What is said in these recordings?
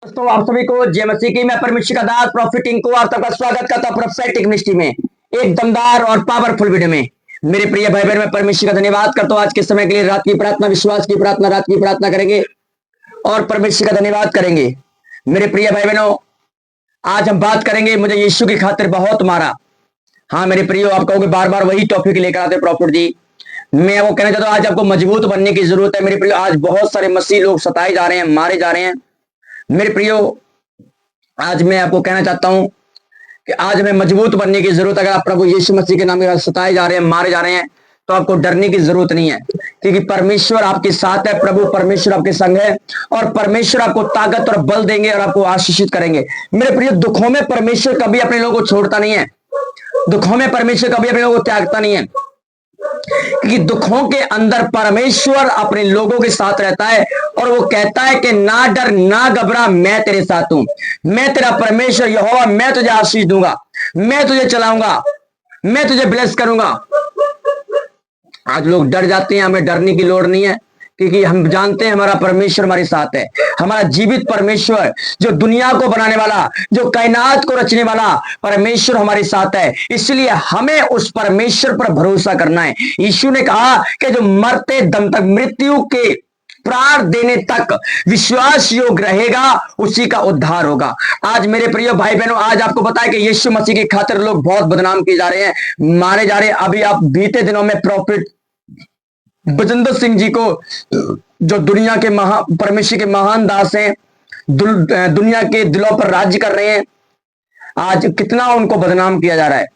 दोस्तों आप सभी को जय मसीह की मैं परमेश्वर का दास प्रॉफिट टिंकू आप सबका स्वागत करता हूं प्रोफेटिक मिनिस्ट्री में एक दमदार और पावरफुल वीडियो में। मेरे प्रिय भाई बहन मैं परमेश्वर का धन्यवाद करता हूं आज के समय के लिए। रात की प्रार्थना, विश्वास की प्रार्थना, रात की प्रार्थना करेंगे और परमेश्वर का धन्यवाद करेंगे। मेरे प्रिय भाई बहनों, आज हम बात करेंगे मुझे यीशु की खातिर बहुत मारा। हाँ मेरे प्रियो, आप कहोगे बार बार वही टॉपिक लेकर आते प्रॉफिट जी। मैं वो कहना चाहता हूं आज आपको मजबूत बनने की जरूरत है मेरे प्रियो। आज बहुत सारे मसीह लोग सताए जा रहे हैं, मारे जा रहे हैं मेरे प्रियो। आज मैं आपको कहना चाहता हूं कि आज हमें मजबूत बनने की जरूरत है। अगर आप प्रभु यीशु मसीह के नाम के सताए जा रहे हैं, मारे जा रहे हैं, तो आपको डरने की जरूरत नहीं है, क्योंकि परमेश्वर आपके साथ है। प्रभु परमेश्वर आपके संग है और परमेश्वर आपको ताकत और बल देंगे और आपको आशीषित करेंगे। मेरे प्रिय, दुखों में परमेश्वर कभी अपने लोगों को छोड़ता नहीं है। दुखों में परमेश्वर कभी अपने लोगों को त्यागता नहीं है, क्योंकि दुखों के अंदर परमेश्वर अपने लोगों के साथ रहता है और वो कहता है कि ना डर ना घबरा, मैं तेरे साथ हूं। मैं तेरा परमेश्वर यहोवा, मैं तुझे आशीष दूंगा, मैं तुझे चलाऊंगा, मैं तुझे ब्लेस करूंगा। आज लोग डर जाते हैं, हमें डरने की लोड़ नहीं है, क्योंकि हम जानते हैं हमारा परमेश्वर हमारे साथ है। हमारा जीवित परमेश्वर, जो दुनिया को बनाने वाला, जो कायनात को रचने वाला परमेश्वर हमारे साथ है। इसलिए हमें उस परमेश्वर पर भरोसा करना है। यीशु ने कहा कि जो मरते दम तक, मृत्यु के प्राण देने तक विश्वास योग्य रहेगा, उसी का उद्धार होगा। आज मेरे प्रिय भाई बहनों, आज आपको पता है कि यीशु मसीह की खातिर लोग बहुत बदनाम किए जा रहे हैं, मारे जा रहे हैं। अभी आप बीते दिनों में प्रॉफिट बजिंदर सिंह जी को, जो दुनिया के परमेश्वर के महान दास हैं, दुनिया के दिलों पर राज्य कर रहे हैं, आज कितना उनको बदनाम किया जा रहा है।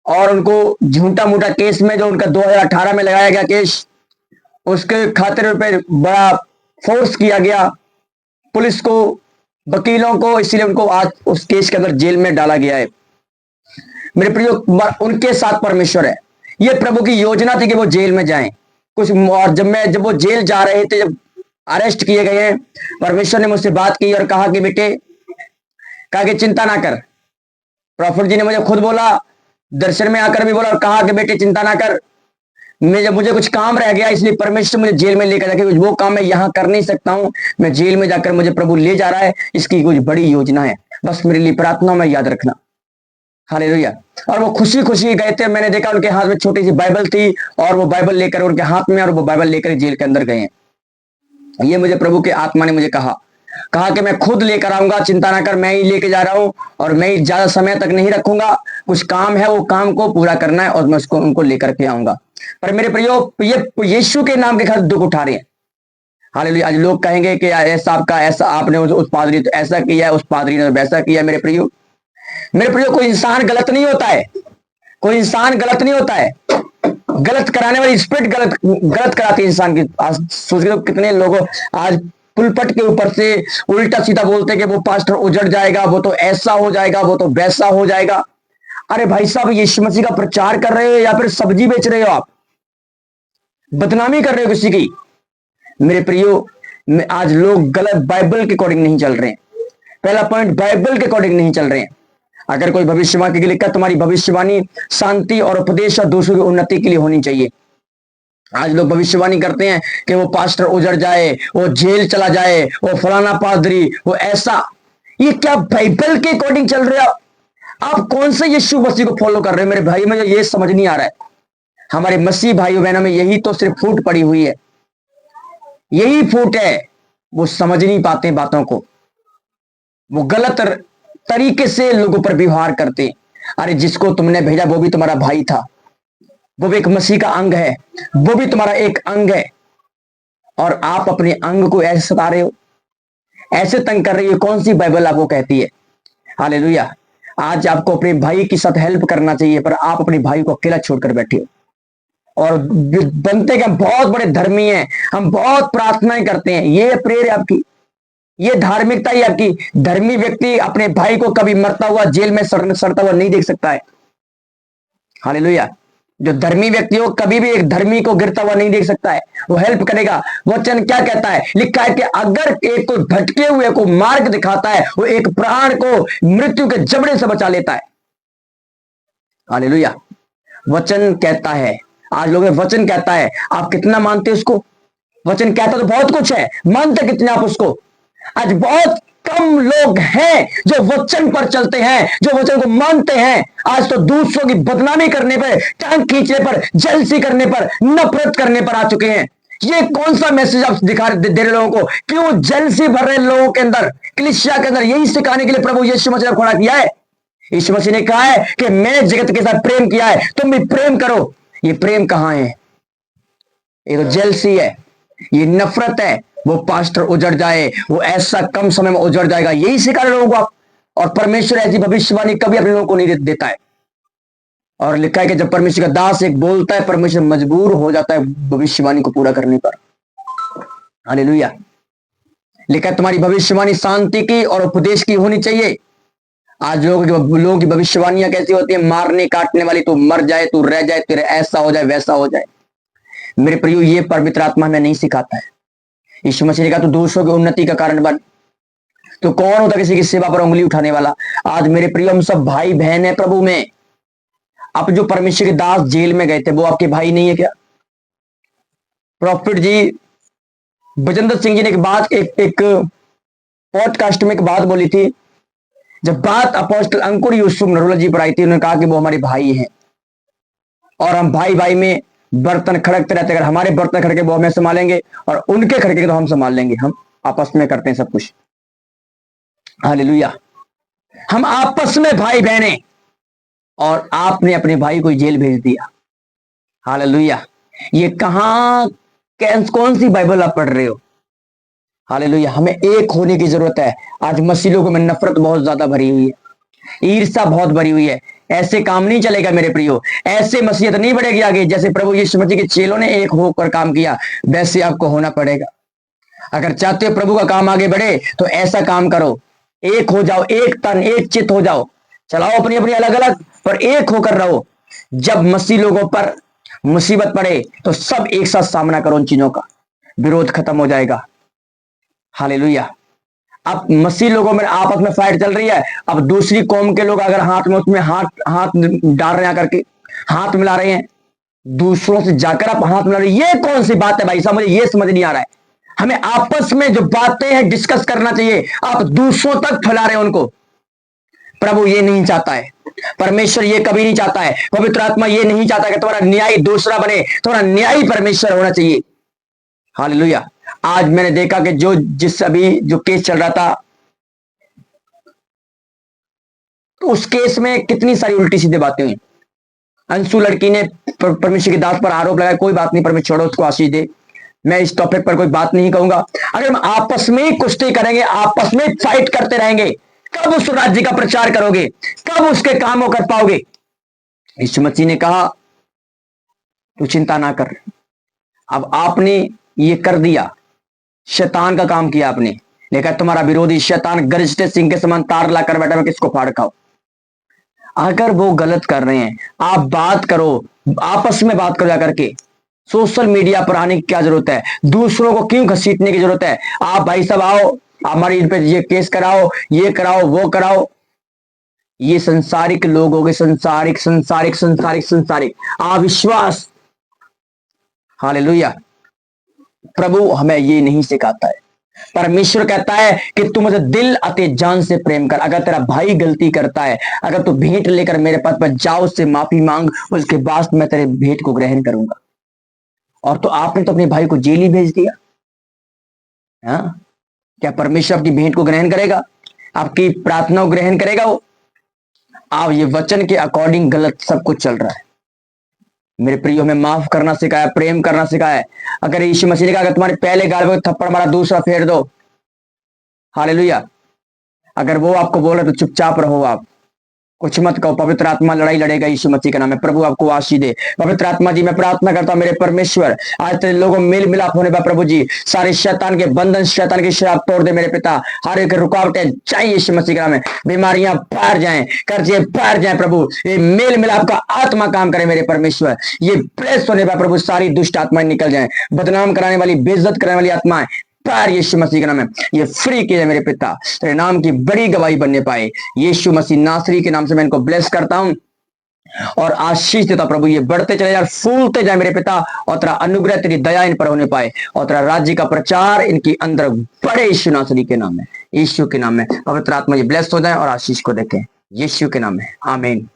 और उनको झूठा मूठा केस में, जो उनका 2018 में लगाया गया केस, उसके खातिर पे बड़ा फोर्स किया गया पुलिस को, वकीलों को, इसलिए उनको आज उस केस के अंदर जेल में डाला गया है। मेरे प्रियो, उनके साथ परमेश्वर है। ये प्रभु की योजना थी कि वो जेल में जाएं कुछ। और जब वो जेल जा रहे थे, जब अरेस्ट किए गए हैं, परमेश्वर ने मुझसे बात की और कहा कि बेटे, कहा कि चिंता ना कर। प्रॉफिट जी ने मुझे खुद बोला, दर्शन में आकर भी बोला और कहा कि बेटे चिंता ना कर, मुझे कुछ काम रह गया, इसलिए परमेश्वर मुझे जेल में लेकर जाके वो काम मैं यहां कर नहीं सकता हूं, मैं जेल में जाकर मुझे प्रभु ले जा रहा है, इसकी कुछ बड़ी योजना है, बस मेरे लिए प्रार्थना में याद रखना। हालेलुया। और वो खुशी खुशी गए थे। मैंने देखा उनके हाथ में छोटी सी बाइबल थी और वो बाइबल लेकर उनके हाथ में, और वो बाइबल लेकर जेल के अंदर गए हैं। ये मुझे प्रभु के आत्मा ने मुझे कहा कि मैं खुद लेकर आऊंगा, चिंता ना कर, मैं ही लेके जा रहा हूं और मैं ही ज्यादा समय तक नहीं रखूंगा। कुछ काम है, वो काम को पूरा करना है और मैं उसको उनको लेकर के आऊंगा। पर मेरे प्रियो, ये यीशु के नाम के खातिर दुख उठा रहे हैं। हालेलुया। आज लोग कहेंगे कि ऐसा आपका, ऐसा आपने उस पादरी तो ऐसा किया, उस पादरी ने वैसा किया। मेरे प्रियो, कोई इंसान गलत नहीं होता है, कोई इंसान गलत नहीं होता है। गलत कराने वाली स्पिरिट गलत कराती है इंसान की। आज सोच लो कितने लोग आज पुलपट के ऊपर से उल्टा सीधा बोलते कि वो पास्टर उजड़ जाएगा, वो तो ऐसा हो जाएगा, वो तो वैसा हो जाएगा। अरे भाई साहब, यीशु मसीह का प्रचार कर रहे हो या फिर सब्जी बेच रहे हो? आप बदनामी कर रहे हो किसी की। मेरे प्रियो, आज लोग गलत बाइबल के अकॉर्डिंग नहीं चल रहे हैं। पहला पॉइंट, बाइबल के अकॉर्डिंग नहीं चल रहे हैं। अगर कोई भविष्यवाणी के लिए, तुम्हारी भविष्यवाणी शांति और उपदेश और दूसरों की उन्नति के लिए होनी चाहिए। आज लोग भविष्यवाणी करते हैं कि वो पास्टर उजड़ जाए, वो जेल चला जाए, वो फलाना पादरी, वो ऐसा। ये क्या बाइबल के अकॉर्डिंग चल रहे हो? आप कौन से यीशु मसीह को फॉलो कर रहे हो? मेरे भाई, मुझे ये समझ नहीं आ रहा है। हमारे मसीह भाइयों बहनों में यही तो सिर्फ फूट पड़ी हुई है, यही फूट है। वो समझ नहीं पाते बातों को, वो गलत तरीके से लोगों पर व्यवहार करते। अरे जिसको तुमने भेजा वो भी तुम्हारा भाई था, वो भी एक मसीह का अंग है, वो भी तुम्हारा एक अंग है, और आप अपने अंग को ऐसे सता रहे हो, ऐसे तंग कर रही हो। कौन सी बाइबल आपको कहती है? हालेलुया। आज आपको अपने भाई के साथ हेल्प करना चाहिए, पर आप अपने भाई को अकेला छोड़कर बैठे हो और बनते कि हम बहुत बड़े धर्मी हैं, हम बहुत प्रार्थनाएं करते हैं। ये प्रेयर है आपकी, ये धार्मिकता ही आपकी। धर्मी व्यक्ति अपने भाई को कभी मरता हुआ, जेल में सड़ता हुआ नहीं देख सकता है। हालेलुया। जो धर्मी व्यक्ति हो, कभी भी एक धर्मी को गिरता हुआ नहीं देख सकता है, वो हेल्प करेगा। वचन क्या कहता है? लिखा है कि अगर एक कोई भटके हुए को मार्ग दिखाता है, वो एक प्राण को मृत्यु के जबड़े से बचा लेता है। हालेलुया। वचन कहता है। आज लोग वचन कहता है, आप कितना मानते हैं उसको? वचन कहता तो बहुत कुछ है, मानते कितने आप उसको? आज बहुत कम कम लोग हैं जो वचन पर चलते हैं, जो वचन को मानते हैं। आज तो दूसरों की बदनामी करने पर, टांग खींचने पर, जलसी करने पर, नफरत करने पर आ चुके हैं। ये कौन सा मैसेज आप दिखा दे रहे लोगों को? क्यों जलसी भर रहे लोगों के अंदर, कलीसिया के अंदर? यही सिखाने के लिए प्रभु यीशु मसीह ने खड़ा किया है। यीशु मसीह ने कहा है कि मैं जगत के साथ प्रेम किया है, तुम भी प्रेम करो। ये प्रेम कहां है? ये तो जेलसी है, ये नफरत है। वो पास्टर उजड़ जाए, वो ऐसा कम समय में उजड़ जाएगा, यही सिखा रहे लोगों को आप। और परमेश्वर ऐसी भविष्यवाणी कभी अपने लोगों को नहीं देता है। और लिखा है कि जब परमेश्वर का दास एक बोलता है, परमेश्वर मजबूर हो जाता है भविष्यवाणी को पूरा करने पर। हालेलुया। लिखा है तुम्हारी भविष्यवाणी शांति की और उपदेश की होनी चाहिए। आज लोगों की भविष्यवाणियां कैसी होती है? मारने काटने वाली। तू मर जाए, तू रह जाए, तेरे ऐसा हो जाए, वैसा हो जाए। मेरे प्रियो, ये पवित्र आत्मा में नहीं सिखाता है। यीशु मसीह ने कहा तू दूसरों की उन्नति का कारण बन। तो कौन होता किसी की सेवा पर उंगली उठाने वाला? आज मेरे प्रियो, हम सब भाई बहन है प्रभु में। अब जो परमेश्वर के दास जेल में गए थे, वो आपके भाई नहीं है क्या? प्रॉफिट जी बजेंद्र सिंह जी ने एक पॉडकास्ट में एक बात बोली थी। जब बात अपोस्टल अंकुर यूसुफ नरोला जी पर आई थी, उन्होंने कहा कि वो हमारे भाई हैं और हम भाई भाई में बर्तन खड़कते रहते। अगर हमारे बर्तन खड़के वो हमें संभालेंगे और उनके खड़के तो हम संभाल लेंगे। हम आपस में करते हैं सब कुछ। हालेलुया। हम आपस में भाई बहने, और आपने अपने भाई को जेल भेज दिया। हालेलुया। ये कहां कौन सी बाइबल आप पढ़ रहे हो? हालेलुया। हमें एक होने की जरूरत है। आज मसीह लोगों में नफरत बहुत ज्यादा भरी हुई है, ईर्ष्या बहुत भरी हुई है। ऐसे काम नहीं चलेगा मेरे प्रियो। ऐसे मसीहत नहीं बढ़ेगी आगे। जैसे प्रभु यीशु मसीह के चेलों ने एक होकर काम किया, वैसे आपको होना पड़ेगा। अगर चाहते हो प्रभु का काम आगे बढ़े तो ऐसा काम करो। एक हो जाओ, एक तन एक चित हो जाओ। चलाओ अपनी अपनी अलग अलग, पर एक होकर रहो। जब मसीह लोगों पर मुसीबत पड़े तो सब एक साथ सामना करो। उन चीजों का विरोध खत्म हो जाएगा। हालेलुया। अब मसीह लोगों में आपस में फाइट चल रही है। अब दूसरी कौम के लोग अगर हाथ में उसमें हाथ डाल रहे हैं, करके हाथ मिला रहे हैं, दूसरों से जाकर आप हाथ मिला रहे हैं, ये कौन सी बात है भाई साहब? मुझे ये समझ नहीं आ रहा है। हमें आपस में जो बातें हैं डिस्कस करना चाहिए, आप दूसरों तक फैला रहे हैं उनको। प्रभु ये नहीं चाहता है, परमेश्वर ये कभी नहीं चाहता है, पवित्र आत्मा ये नहीं चाहता कि तुम्हारा न्यायी दूसरा बने। तुम्हारा न्यायी परमेश्वर होना चाहिए। हालेलुया। आज मैंने देखा कि जो केस चल रहा था, तो उस केस में कितनी सारी उल्टी सीधे बातें हुई। अंशु लड़की ने परमेश्वर के दास पर आरोप लगाया। कोई बात नहीं, परमेश्वर छोड़ो, उसको आशीष दे। मैं इस टॉपिक पर कोई बात नहीं कहूंगा। अगर हम आपस में ही कुश्ती करेंगे, आपस में फाइट करते रहेंगे, कब उस राज्य का प्रचार करोगे? कब उसके कामों कर पाओगे? यीशु मसीह ने कहा तू चिंता ना कर। अब आपने ये कर दिया, शैतान का काम किया आपने। लेकिन तुम्हारा विरोधी शैतान गरजते सिंह के समान तार लाकर बैठा, मैं किसको फाड़ खाऊं? अगर वो गलत कर रहे हैं, आप बात करो, आपस में बात करो जाकर के। सोशल मीडिया पर आने की क्या जरूरत है? दूसरों को क्यों घसीटने की जरूरत है? आप भाई साहब आओ, हमारी इन पे ये केस कराओ, ये कराओ, वो कराओ। ये संसारिक लोग हो गए, संसारिक संसारिक संसारिक संसारिक अविश्वास। हालेलुया। प्रभु हमें ये नहीं सिखाता है। परमेश्वर कहता है कि तू मुझे दिल अते जान से प्रेम कर। अगर तेरा भाई गलती करता है, अगर तू भेंट लेकर मेरे पास पर जाओ, उससे माफी मांग, उसके बाद मैं तेरे भेंट को ग्रहण करूंगा। और तो आपने तो अपने भाई को जेल ही भेज दिया। हाँ, क्या परमेश्वर आपकी भेंट को ग्रहण करेगा? आपकी प्रार्थना को ग्रहण करेगा वो? आप ये वचन के अकॉर्डिंग गलत सब कुछ चल रहा है। मेरे प्रियो, में माफ करना सिखाया, प्रेम करना सिखाया। अगर यीशु मसीह ने कहा अगर तुम्हारे पहले गाल पे थप्पड़ मारा, दूसरा फेर दो। हालेलुया। अगर वो आपको बोले तो चुपचाप रहो, आप कुछ मत कहो। पवित्र आत्मा लड़ाई लड़ेगा यीशु मसीह के नाम में। प्रभु आपको आशीष दे। पवित्र आत्मा जी, मैं प्रार्थना करता हूं मेरे परमेश्वर, आज तेरे लोगों मेल मिलाप होने पर प्रभु जी सारे शैतान के बंधन, शैतान की शराब तोड़ दे मेरे पिता। हर एक रुकावटें चाहिए यीशु मसीह के नाम में। बीमारियां बाहर जाएं, कर्जे बाहर जाएं प्रभु। ये मेल मिलाप का आत्मा काम करे मेरे परमेश्वर। ये प्रेस होने पर प्रभु सारी दुष्ट आत्माएं निकल जाएं। बदनाम कराने वाली, बेइज्जत कराने वाली आत्माएं पार यीशु मसीह के नाम में ये फ्री किया मेरे पिता। तेरे नाम की बड़ी गवाही बनने पाए। यीशु मसीह नासरी के नाम से मैं इनको ब्लेस करता हूं और आशीष देता प्रभु। ये बढ़ते चले जाए, फूलते जाए मेरे पिता, और तेरा अनुग्रह, तेरी दया इन पर होने पाए, और तेरा राज्य का प्रचार इनकी अंदर बड़े यीशु नासरी के नाम में। यीशु के नाम में। पवित्र आत्मा जी ब्लेस हो जाए और आशीष को देखें, यीशु के नाम में, आमीन।